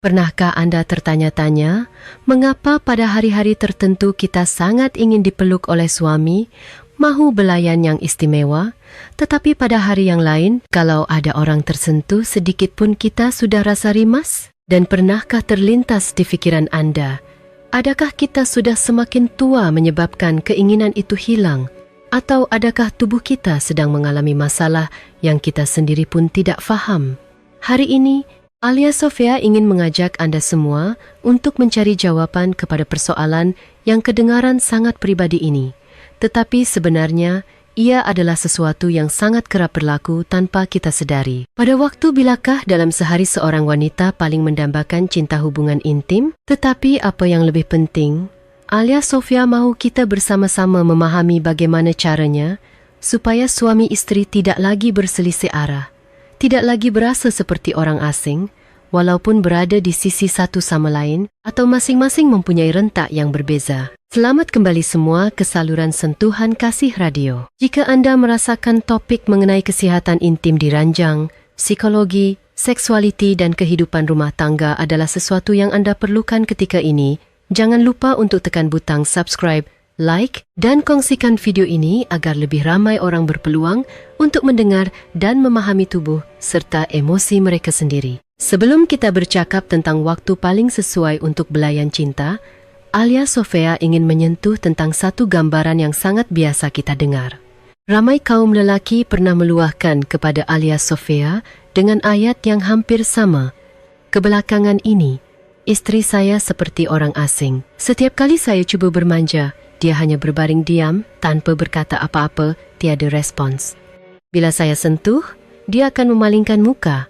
Pernahkah Anda tertanya-tanya, mengapa pada hari-hari tertentu kita sangat ingin dipeluk oleh suami, mahu belayan yang istimewa, tetapi pada hari yang lain, kalau ada orang tersentuh sedikit pun kita sudah rasa rimas? Dan pernahkah terlintas di pikiran Anda, adakah kita sudah semakin tua menyebabkan keinginan itu hilang? Atau adakah tubuh kita sedang mengalami masalah yang kita sendiri pun tidak faham? Hari ini, Alia Sofia ingin mengajak Anda semua untuk mencari jawaban kepada persoalan yang kedengaran sangat pribadi ini. Tetapi sebenarnya, ia adalah sesuatu yang sangat kerap berlaku tanpa kita sedari. Pada waktu bilakah dalam sehari seorang wanita paling mendambakan cinta hubungan intim? Tetapi apa yang lebih penting, Alia Sofia mahu kita bersama-sama memahami bagaimana caranya supaya suami istri tidak lagi berselisih arah. Tidak lagi berasa seperti orang asing, walaupun berada di sisi satu sama lain atau masing-masing mempunyai rentak yang berbeza. Selamat kembali semua ke saluran Sentuhan Kasih Radio. Jika Anda merasakan topik mengenai kesihatan intim di ranjang, psikologi, seksualiti dan kehidupan rumah tangga adalah sesuatu yang Anda perlukan ketika ini, jangan lupa untuk tekan butang subscribe, like, dan kongsikan video ini agar lebih ramai orang berpeluang untuk mendengar dan memahami tubuh serta emosi mereka sendiri. Sebelum kita bercakap tentang waktu paling sesuai untuk belayan cinta, Alia Sofia ingin menyentuh tentang satu gambaran yang sangat biasa kita dengar. Ramai kaum lelaki pernah meluahkan kepada Alia Sofia dengan ayat yang hampir sama. Kebelakangan ini, istri saya seperti orang asing. Setiap kali saya cuba bermanja, dia hanya berbaring diam tanpa berkata apa-apa, tiada respons. Bila saya sentuh, dia akan memalingkan muka.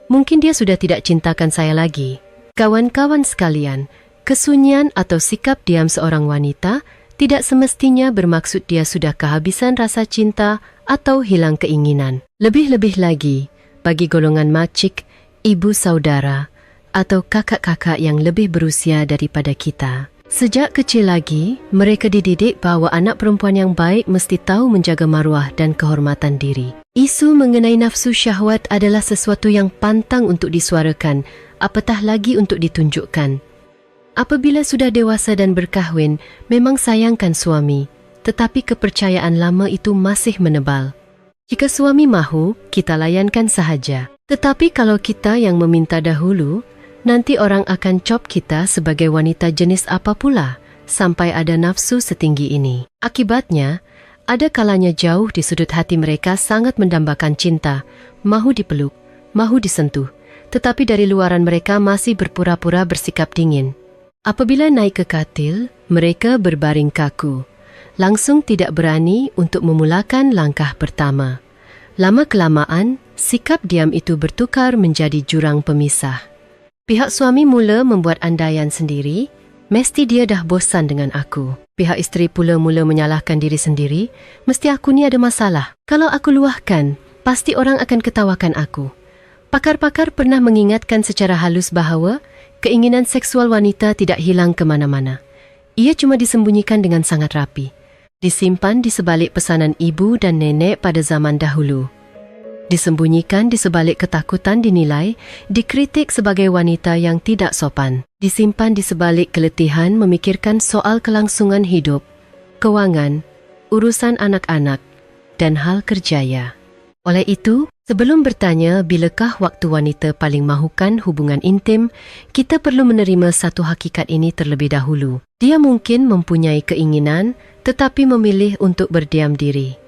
Mungkin dia sudah tidak cintakan saya lagi. Kawan-kawan sekalian, kesunyian atau sikap diam seorang wanita tidak semestinya bermaksud dia sudah kehabisan rasa cinta atau hilang keinginan. Lebih-lebih lagi, bagi golongan makcik, ibu saudara, atau kakak-kakak yang lebih berusia daripada kita. Sejak kecil lagi, mereka dididik bahawa anak perempuan yang baik mesti tahu menjaga maruah dan kehormatan diri. Isu mengenai nafsu syahwat adalah sesuatu yang pantang untuk disuarakan, apatah lagi untuk ditunjukkan. Apabila sudah dewasa dan berkahwin, memang sayangkan suami, tetapi kepercayaan lama itu masih menebal. Jika suami mahu, kita layankan sahaja. Tetapi kalau kita yang meminta dahulu, nanti orang akan cop kita sebagai wanita jenis apa pula, sampai ada nafsu setinggi ini. Akibatnya, ada kalanya jauh di sudut hati mereka sangat mendambakan cinta, mahu dipeluk, mahu disentuh, tetapi dari luaran mereka masih berpura-pura bersikap dingin. Apabila naik ke katil, mereka berbaring kaku, langsung tidak berani untuk memulakan langkah pertama. Lama-kelamaan, sikap diam itu bertukar menjadi jurang pemisah. Pihak suami mula membuat andaian sendiri, mesti dia dah bosan dengan aku. Pihak isteri pula mula menyalahkan diri sendiri, mesti aku ni ada masalah. Kalau aku luahkan, pasti orang akan ketawakan aku. Pakar-pakar pernah mengingatkan secara halus bahawa keinginan seksual wanita tidak hilang ke mana-mana. Ia cuma disembunyikan dengan sangat rapi. Disimpan di sebalik pesanan ibu dan nenek pada zaman dahulu. Disembunyikan di sebalik ketakutan dinilai, dikritik sebagai wanita yang tidak sopan. Disimpan di sebalik keletihan memikirkan soal kelangsungan hidup, kewangan, urusan anak-anak, dan hal kerjaya. Oleh itu, sebelum bertanya bilakah waktu wanita paling mahukan hubungan intim, kita perlu menerima satu hakikat ini terlebih dahulu. Dia mungkin mempunyai keinginan, tetapi memilih untuk berdiam diri.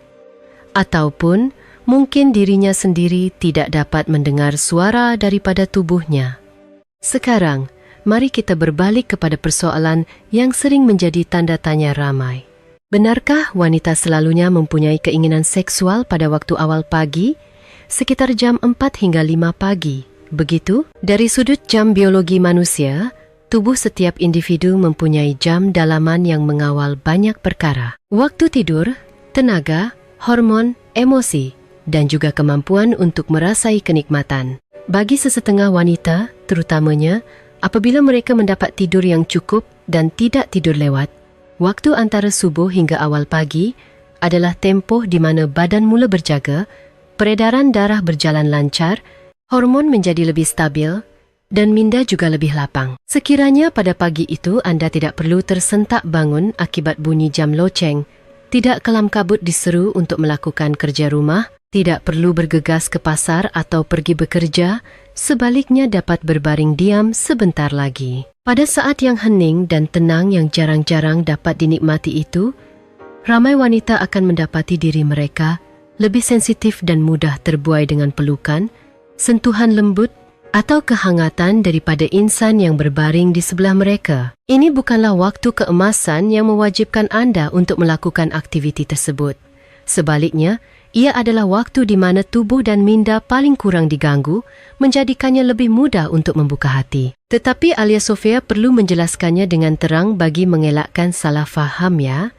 Ataupun, mungkin dirinya sendiri tidak dapat mendengar suara daripada tubuhnya. Sekarang, mari kita berbalik kepada persoalan yang sering menjadi tanda tanya ramai. Benarkah wanita selalunya mempunyai keinginan seksual pada waktu awal pagi, sekitar jam 4 hingga 5 pagi? Begitu? Dari sudut jam biologi manusia, tubuh setiap individu mempunyai jam dalaman yang mengawal banyak perkara. Waktu tidur, tenaga, hormon, emosi, dan juga kemampuan untuk merasai kenikmatan. Bagi sesetengah wanita, terutamanya, apabila mereka mendapat tidur yang cukup dan tidak tidur lewat, waktu antara subuh hingga awal pagi adalah tempoh di mana badan mula berjaga, peredaran darah berjalan lancar, hormon menjadi lebih stabil, dan minda juga lebih lapang. Sekiranya pada pagi itu Anda tidak perlu tersentak bangun akibat bunyi jam loceng, tidak kelam kabut diseru untuk melakukan kerja rumah, tidak perlu bergegas ke pasar atau pergi bekerja, sebaliknya dapat berbaring diam sebentar lagi. Pada saat yang hening dan tenang yang jarang-jarang dapat dinikmati itu, ramai wanita akan mendapati diri mereka lebih sensitif dan mudah terbuai dengan pelukan, sentuhan lembut, atau kehangatan daripada insan yang berbaring di sebelah mereka. Ini bukanlah waktu keemasan yang mewajibkan Anda untuk melakukan aktiviti tersebut. Sebaliknya, ia adalah waktu di mana tubuh dan minda paling kurang diganggu, menjadikannya lebih mudah untuk membuka hati. Tetapi Hagia Sophia perlu menjelaskannya dengan terang bagi mengelakkan salah faham ya.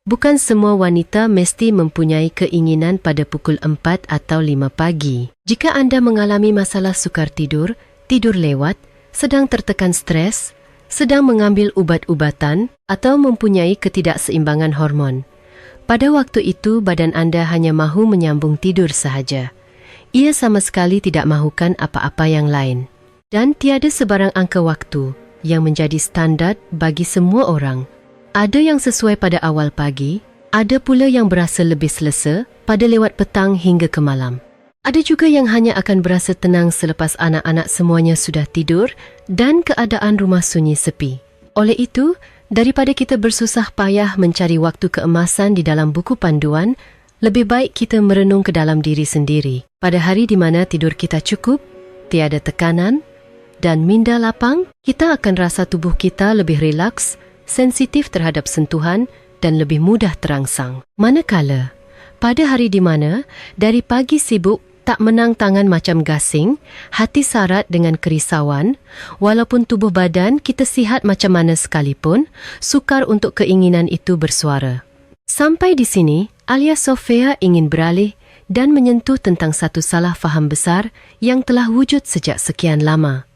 Bukan semua wanita mesti mempunyai keinginan pada pukul 4 atau 5 pagi. Jika Anda mengalami masalah sukar tidur, tidur lewat, sedang tertekan stres, sedang mengambil ubat-ubatan, atau mempunyai ketidakseimbangan hormon, pada waktu itu badan Anda hanya mahu menyambung tidur sahaja. Ia sama sekali tidak mahukan apa-apa yang lain. Dan tiada sebarang angka waktu yang menjadi standar bagi semua orang. Ada yang sesuai pada awal pagi, ada pula yang berasa lebih selesa pada lewat petang hingga ke malam. Ada juga yang hanya akan berasa tenang selepas anak-anak semuanya sudah tidur dan keadaan rumah sunyi sepi. Oleh itu, daripada kita bersusah payah mencari waktu keemasan di dalam buku panduan, lebih baik kita merenung ke dalam diri sendiri. Pada hari di mana tidur kita cukup, tiada tekanan, dan minda lapang, kita akan rasa tubuh kita lebih rilaks, sensitif terhadap sentuhan dan lebih mudah terangsang. Manakala, pada hari di mana dari pagi sibuk tak menang tangan macam gasing, hati sarat dengan kerisauan, walaupun tubuh badan kita sihat macam mana sekalipun, sukar untuk keinginan itu bersuara. Sampai di sini, Hagia Sophia ingin beralih dan menyentuh tentang satu salah faham besar yang telah wujud sejak sekian lama,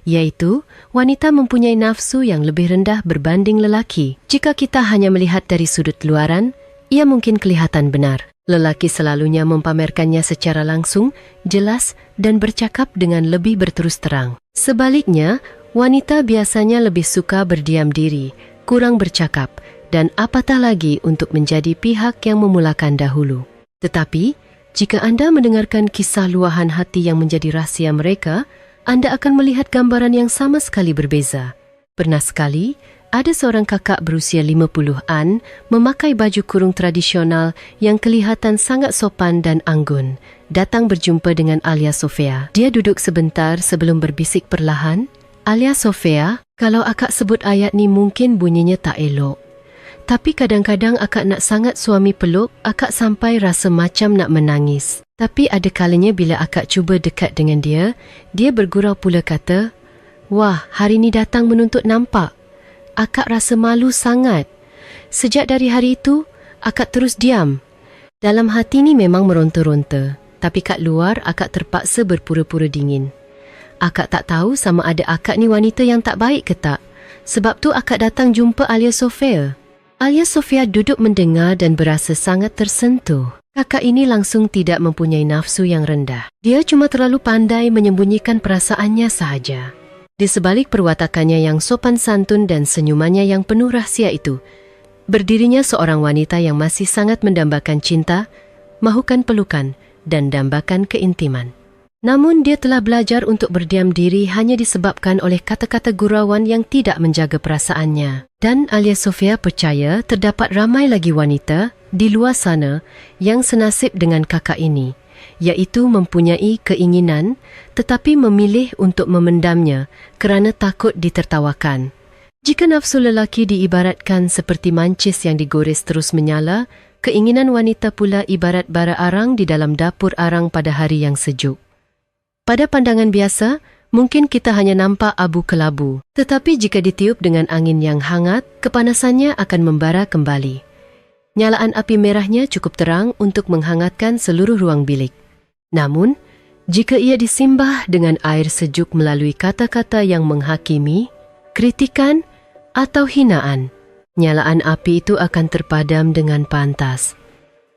yaitu wanita mempunyai nafsu yang lebih rendah berbanding lelaki. Jika kita hanya melihat dari sudut luaran, ia mungkin kelihatan benar. Lelaki selalunya mempamerkannya secara langsung, jelas, dan bercakap dengan lebih berterus terang. Sebaliknya, wanita biasanya lebih suka berdiam diri, kurang bercakap, dan apatah lagi untuk menjadi pihak yang memulakan dahulu. Tetapi, jika Anda mendengarkan kisah luahan hati yang menjadi rahsia mereka, Anda akan melihat gambaran yang sama sekali berbeza. Pernah sekali, ada seorang kakak berusia 50-an memakai baju kurung tradisional yang kelihatan sangat sopan dan anggun, datang berjumpa dengan Hagia Sophia. Dia duduk sebentar sebelum berbisik perlahan, "Hagia Sophia, kalau akak sebut ayat ni mungkin bunyinya tak elok. Tapi kadang-kadang akak nak sangat suami peluk, akak sampai rasa macam nak menangis. Tapi ada kalanya bila akak cuba dekat dengan dia, dia bergurau pula kata, 'Wah, hari ni datang menuntut nampak. Akak rasa malu sangat.' Sejak dari hari itu, akak terus diam. Dalam hati ni memang meronta-ronta, tapi kat luar akak terpaksa berpura-pura dingin. Akak tak tahu sama ada akak ni wanita yang tak baik ke tak. Sebab tu akak datang jumpa Hagia Sophia." Hagia Sophia duduk mendengar dan berasa sangat tersentuh. Kakak ini langsung tidak mempunyai nafsu yang rendah. Dia cuma terlalu pandai menyembunyikan perasaannya sahaja. Di sebalik perwatakannya yang sopan santun dan senyumannya yang penuh rahsia itu, berdirinya seorang wanita yang masih sangat mendambakan cinta, mahukan pelukan, dan dambakan keintiman. Namun dia telah belajar untuk berdiam diri hanya disebabkan oleh kata-kata gurauan yang tidak menjaga perasaannya. Dan Hagia Sophia percaya terdapat ramai lagi wanita di luar sana yang senasib dengan kakak ini, iaitu mempunyai keinginan tetapi memilih untuk memendamnya kerana takut ditertawakan. Jika nafsu lelaki diibaratkan seperti mancis yang digores terus menyala, keinginan wanita pula ibarat bara arang di dalam dapur arang pada hari yang sejuk. Pada pandangan biasa, mungkin kita hanya nampak abu kelabu. Tetapi jika ditiup dengan angin yang hangat, kepanasannya akan membara kembali. Nyalaan api merahnya cukup terang untuk menghangatkan seluruh ruang bilik. Namun, jika ia disimbah dengan air sejuk melalui kata-kata yang menghakimi, kritikan, atau hinaan, nyalaan api itu akan terpadam dengan pantas.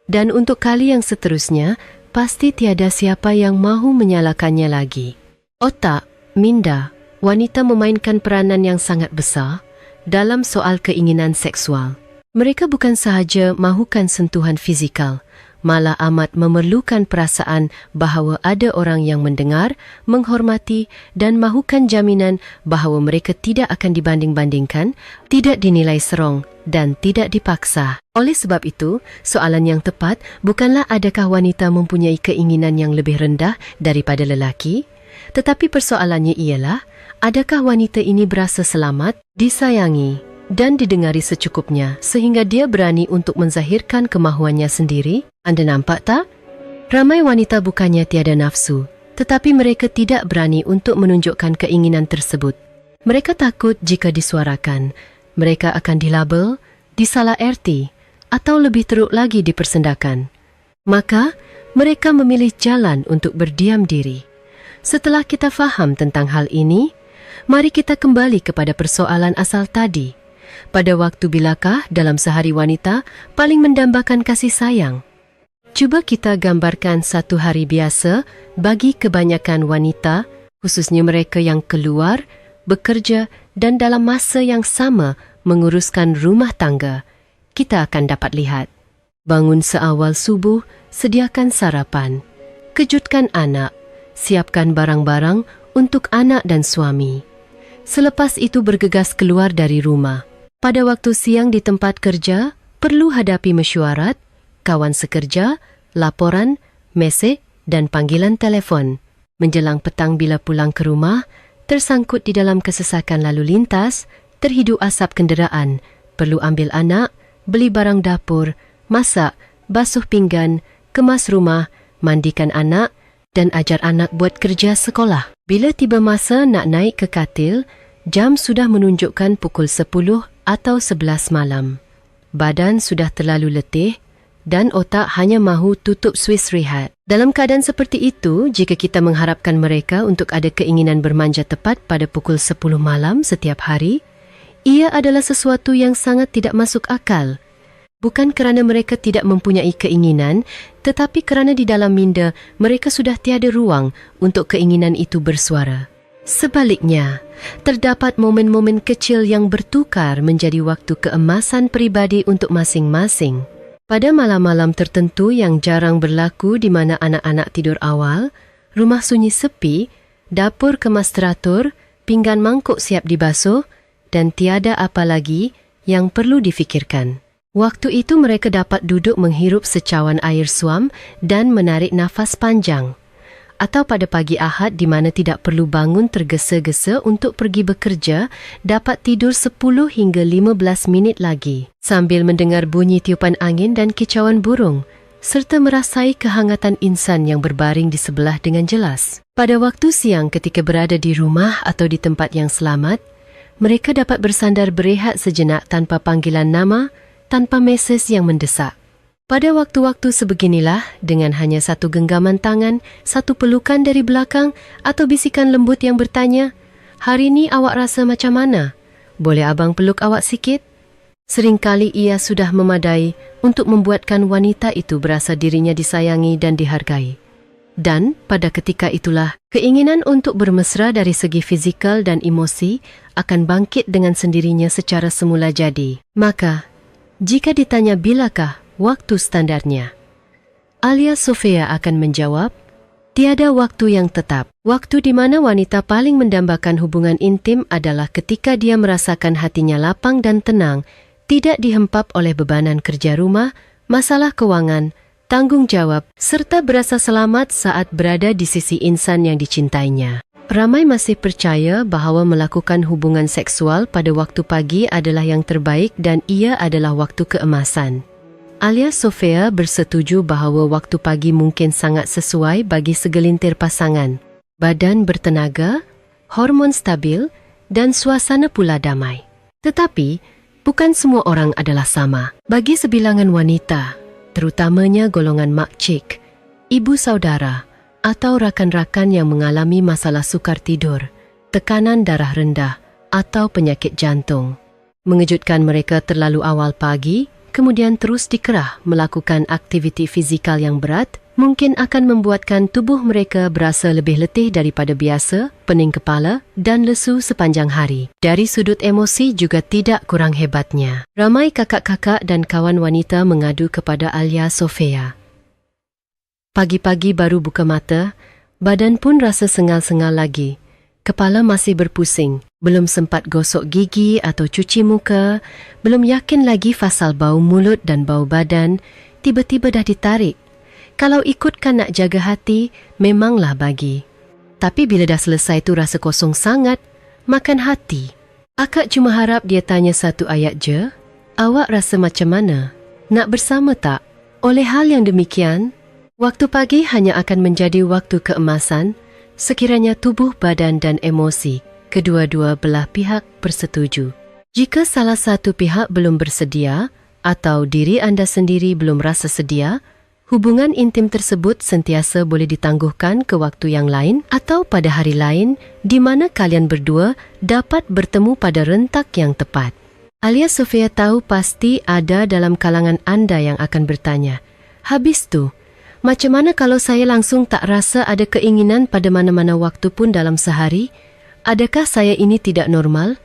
Dan untuk kali yang seterusnya, pasti tiada siapa yang mahu menyalakannya lagi. Otak, minda, wanita memainkan peranan yang sangat besar dalam soal keinginan seksual. Mereka bukan sahaja mahukan sentuhan fizikal, malah amat memerlukan perasaan bahawa ada orang yang mendengar, menghormati dan mahukan jaminan bahawa mereka tidak akan dibanding-bandingkan, tidak dinilai serong dan tidak dipaksa. Oleh sebab itu, soalan yang tepat bukanlah adakah wanita mempunyai keinginan yang lebih rendah daripada lelaki, tetapi persoalannya ialah adakah wanita ini berasa selamat, disayangi dan didengari secukupnya sehingga dia berani untuk menzahirkan kemahuannya sendiri? Anda nampak tak? Ramai wanita bukannya tiada nafsu, tetapi mereka tidak berani untuk menunjukkan keinginan tersebut. Mereka takut jika disuarakan, mereka akan dilabel, disalah erti, atau lebih teruk lagi dipersendakan. Maka, mereka memilih jalan untuk berdiam diri. Setelah kita faham tentang hal ini, mari kita kembali kepada persoalan asal tadi. Pada waktu bilakah dalam sehari wanita paling mendambakan kasih sayang? Cuba kita gambarkan satu hari biasa bagi kebanyakan wanita, khususnya mereka yang keluar, bekerja dan dalam masa yang sama menguruskan rumah tangga. Kita akan dapat lihat. Bangun seawal subuh, sediakan sarapan. Kejutkan anak, siapkan barang-barang untuk anak dan suami. Selepas itu bergegas keluar dari rumah. Pada waktu siang di tempat kerja, perlu hadapi mesyuarat, kawan sekerja, laporan, mesej dan panggilan telefon. Menjelang petang bila pulang ke rumah, tersangkut di dalam kesesakan lalu lintas, terhidu asap kenderaan, perlu ambil anak, beli barang dapur, masak, basuh pinggan, kemas rumah, mandikan anak dan ajar anak buat kerja sekolah. Bila tiba masa nak naik ke katil, jam sudah menunjukkan pukul 10 atau 11 malam. Badan sudah terlalu letih dan otak hanya mahu tutup suis rehat. Dalam keadaan seperti itu, jika kita mengharapkan mereka untuk ada keinginan bermanja tepat pada pukul 10 malam setiap hari, ia adalah sesuatu yang sangat tidak masuk akal. Bukan kerana mereka tidak mempunyai keinginan, tetapi kerana di dalam minda mereka sudah tiada ruang untuk keinginan itu bersuara. Sebaliknya, terdapat momen-momen kecil yang bertukar menjadi waktu keemasan peribadi untuk masing-masing. Pada malam-malam tertentu yang jarang berlaku di mana anak-anak tidur awal, rumah sunyi sepi, dapur kemas teratur, pinggan mangkuk siap dibasuh, dan tiada apa lagi yang perlu difikirkan. Waktu itu mereka dapat duduk menghirup secawan air suam dan menarik nafas panjang. Atau pada pagi Ahad di mana tidak perlu bangun tergesa-gesa untuk pergi bekerja, dapat tidur 10 hingga 15 minit lagi sambil mendengar bunyi tiupan angin dan kicauan burung, serta merasai kehangatan insan yang berbaring di sebelah dengan jelas. Pada waktu siang ketika berada di rumah atau di tempat yang selamat, mereka dapat bersandar berehat sejenak tanpa panggilan nama, tanpa mesej yang mendesak. Pada waktu-waktu sebeginilah, dengan hanya satu genggaman tangan, satu pelukan dari belakang atau bisikan lembut yang bertanya, "Hari ini awak rasa macam mana? Boleh abang peluk awak sikit?" Seringkali ia sudah memadai untuk membuatkan wanita itu berasa dirinya disayangi dan dihargai. Dan pada ketika itulah, keinginan untuk bermesra dari segi fizikal dan emosi akan bangkit dengan sendirinya secara semula jadi. Maka, jika ditanya bilakah waktu standarnya, Alia Sofia akan menjawab, tiada waktu yang tetap. Waktu di mana wanita paling mendambakan hubungan intim adalah ketika dia merasakan hatinya lapang dan tenang, tidak dihempap oleh bebanan kerja rumah, masalah keuangan, tanggung jawab, serta berasa selamat saat berada di sisi insan yang dicintainya. Ramai masih percaya bahawa melakukan hubungan seksual pada waktu pagi adalah yang terbaik dan ia adalah waktu keemasan. Alia Sofia bersetuju bahawa waktu pagi mungkin sangat sesuai bagi segelintir pasangan. Badan bertenaga, hormon stabil, dan suasana pula damai. Tetapi, bukan semua orang adalah sama. Bagi sebilangan wanita, terutamanya golongan makcik, ibu saudara, atau rakan-rakan yang mengalami masalah sukar tidur, tekanan darah rendah, atau penyakit jantung, mengejutkan mereka terlalu awal pagi, kemudian terus dikerah melakukan aktiviti fizikal yang berat, mungkin akan membuatkan tubuh mereka berasa lebih letih daripada biasa, pening kepala dan lesu sepanjang hari. Dari sudut emosi juga tidak kurang hebatnya. Ramai kakak-kakak dan kawan wanita mengadu kepada Alia Sofia. Pagi-pagi baru buka mata, badan pun rasa sengal-sengal lagi. Kepala masih berpusing, belum sempat gosok gigi atau cuci muka, belum yakin lagi fasal bau mulut dan bau badan, tiba-tiba dah ditarik. Kalau ikutkan nak jaga hati, memanglah bagi. Tapi bila dah selesai tu rasa kosong sangat, makan hati. Akak cuma harap dia tanya satu ayat je, awak rasa macam mana? Nak bersama tak? Oleh hal yang demikian, waktu pagi hanya akan menjadi waktu keemasan, sekiranya tubuh, badan dan emosi kedua-dua belah pihak bersetuju. Jika salah satu pihak belum bersedia atau diri anda sendiri belum rasa sedia, hubungan intim tersebut sentiasa boleh ditangguhkan ke waktu yang lain atau pada hari lain di mana kalian berdua dapat bertemu pada rentak yang tepat. Alia Sofia tahu pasti ada dalam kalangan anda yang akan bertanya, habis tu, macam mana kalau saya langsung tak rasa ada keinginan pada mana-mana waktu pun dalam sehari? Adakah saya ini tidak normal?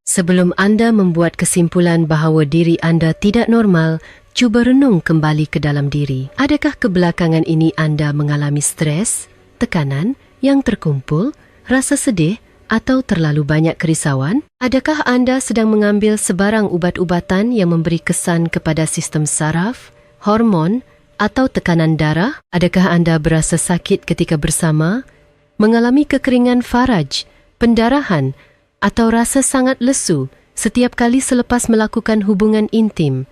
Sebelum anda membuat kesimpulan bahawa diri anda tidak normal, cuba renung kembali ke dalam diri. Adakah kebelakangan ini anda mengalami stres, tekanan yang terkumpul, rasa sedih atau terlalu banyak kerisauan? Adakah anda sedang mengambil sebarang ubat-ubatan yang memberi kesan kepada sistem saraf, hormon, atau tekanan darah? Adakah anda berasa sakit ketika bersama, mengalami kekeringan faraj, pendarahan, atau rasa sangat lesu setiap kali selepas melakukan hubungan intim?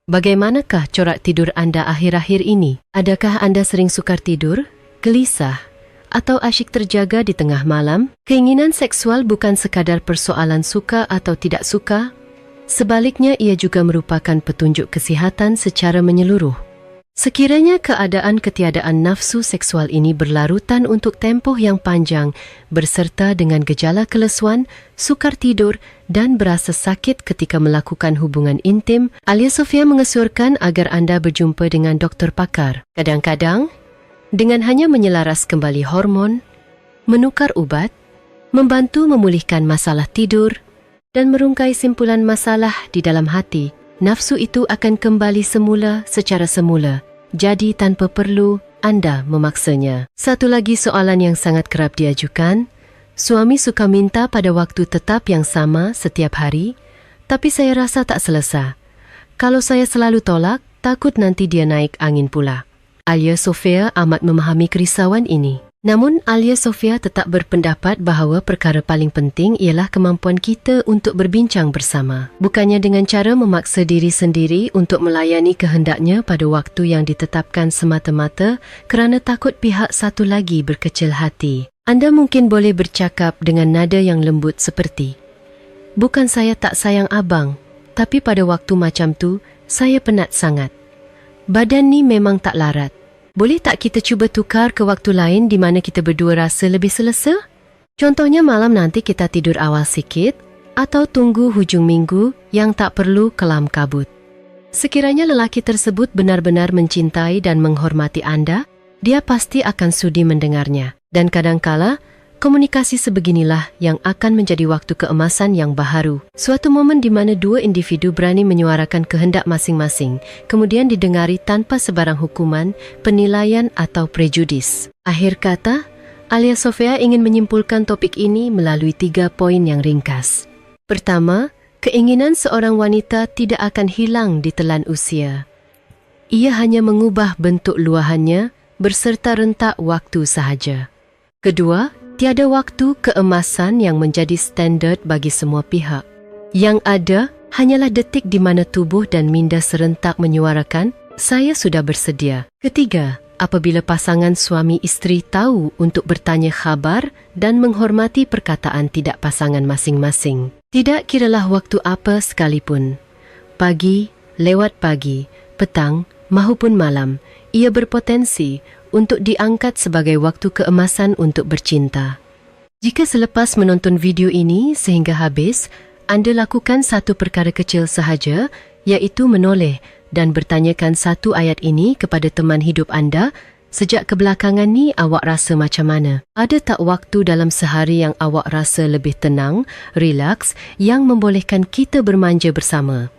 Bagaimanakah corak tidur anda akhir-akhir ini? Adakah anda sering sukar tidur, gelisah, atau asyik terjaga di tengah malam? Keinginan seksual bukan sekadar persoalan suka atau tidak suka. Sebaliknya, ia juga merupakan petunjuk kesihatan secara menyeluruh. Sekiranya keadaan ketiadaan nafsu seksual ini berlarutan untuk tempoh yang panjang, berserta dengan gejala kelesuan, sukar tidur dan berasa sakit ketika melakukan hubungan intim, Alia Sofia menganjurkan agar anda berjumpa dengan doktor pakar. Kadang-kadang, dengan hanya menyelaras kembali hormon, menukar ubat, membantu memulihkan masalah tidur, dan merungkai simpulan masalah di dalam hati, nafsu itu akan kembali semula secara semula, jadi tanpa perlu anda memaksanya. Satu lagi soalan yang sangat kerap diajukan, suami suka minta pada waktu tetap yang sama setiap hari, tapi saya rasa tak selesa. Kalau saya selalu tolak, takut nanti dia naik angin pula. Alia Sofia amat memahami kerisauan ini. Namun, Alia Sofia tetap berpendapat bahawa perkara paling penting ialah kemampuan kita untuk berbincang bersama. Bukannya dengan cara memaksa diri sendiri untuk melayani kehendaknya pada waktu yang ditetapkan semata-mata kerana takut pihak satu lagi berkecil hati. Anda mungkin boleh bercakap dengan nada yang lembut seperti, "Bukan saya tak sayang abang, tapi pada waktu macam tu, saya penat sangat. Badan ni memang tak larat. Boleh tak kita cuba tukar ke waktu lain di mana kita berdua rasa lebih selesa? Contohnya malam nanti kita tidur awal sikit atau tunggu hujung minggu yang tak perlu kelam kabut." Sekiranya lelaki tersebut benar-benar mencintai dan menghormati anda, dia pasti akan sudi mendengarnya. Dan kadangkala, komunikasi sebeginilah yang akan menjadi waktu keemasan yang baharu. Suatu momen di mana dua individu berani menyuarakan kehendak masing-masing, kemudian didengari tanpa sebarang hukuman, penilaian atau prejudis. Akhir kata, Alia Sofia ingin menyimpulkan topik ini melalui 3 poin yang ringkas. Pertama, keinginan seorang wanita tidak akan hilang ditelan usia. Ia hanya mengubah bentuk luahannya berserta rentak waktu sahaja. Kedua, tiada waktu keemasan yang menjadi standard bagi semua pihak. Yang ada hanyalah detik di mana tubuh dan minda serentak menyuarakan, "Saya sudah bersedia." Ketiga, apabila pasangan suami isteri tahu untuk bertanya khabar dan menghormati perkataan tidak pasangan masing-masing. Tidak kiralah waktu apa sekalipun, pagi, lewat pagi, petang, mahupun malam, ia berpotensi untuk diangkat sebagai waktu keemasan untuk bercinta. Jika selepas menonton video ini sehingga habis, anda lakukan satu perkara kecil sahaja, iaitu menoleh dan bertanyakan satu ayat ini kepada teman hidup anda, sejak kebelakangan ni awak rasa macam mana? Ada tak waktu dalam sehari yang awak rasa lebih tenang, rilaks, yang membolehkan kita bermanja bersama?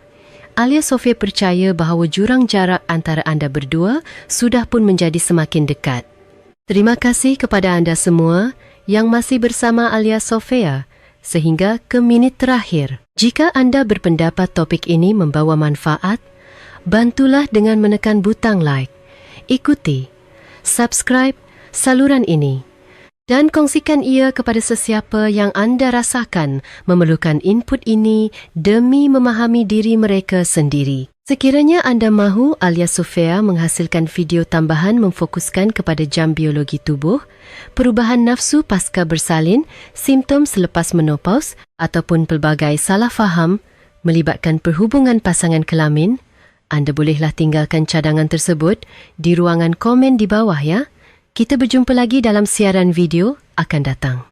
Alia Sofia percaya bahawa jurang jarak antara anda berdua sudah pun menjadi semakin dekat. Terima kasih kepada anda semua yang masih bersama Alia Sofia sehingga ke minit terakhir. Jika anda berpendapat topik ini membawa manfaat, bantulah dengan menekan butang like, ikuti, subscribe saluran ini dan kongsikan ia kepada sesiapa yang anda rasakan memerlukan input ini demi memahami diri mereka sendiri. Sekiranya anda mahu Alia Sofia menghasilkan video tambahan memfokuskan kepada jam biologi tubuh, perubahan nafsu pasca bersalin, simptom selepas menopause ataupun pelbagai salah faham melibatkan perhubungan pasangan kelamin, anda bolehlah tinggalkan cadangan tersebut di ruangan komen di bawah ya. Kita berjumpa lagi dalam siaran video akan datang.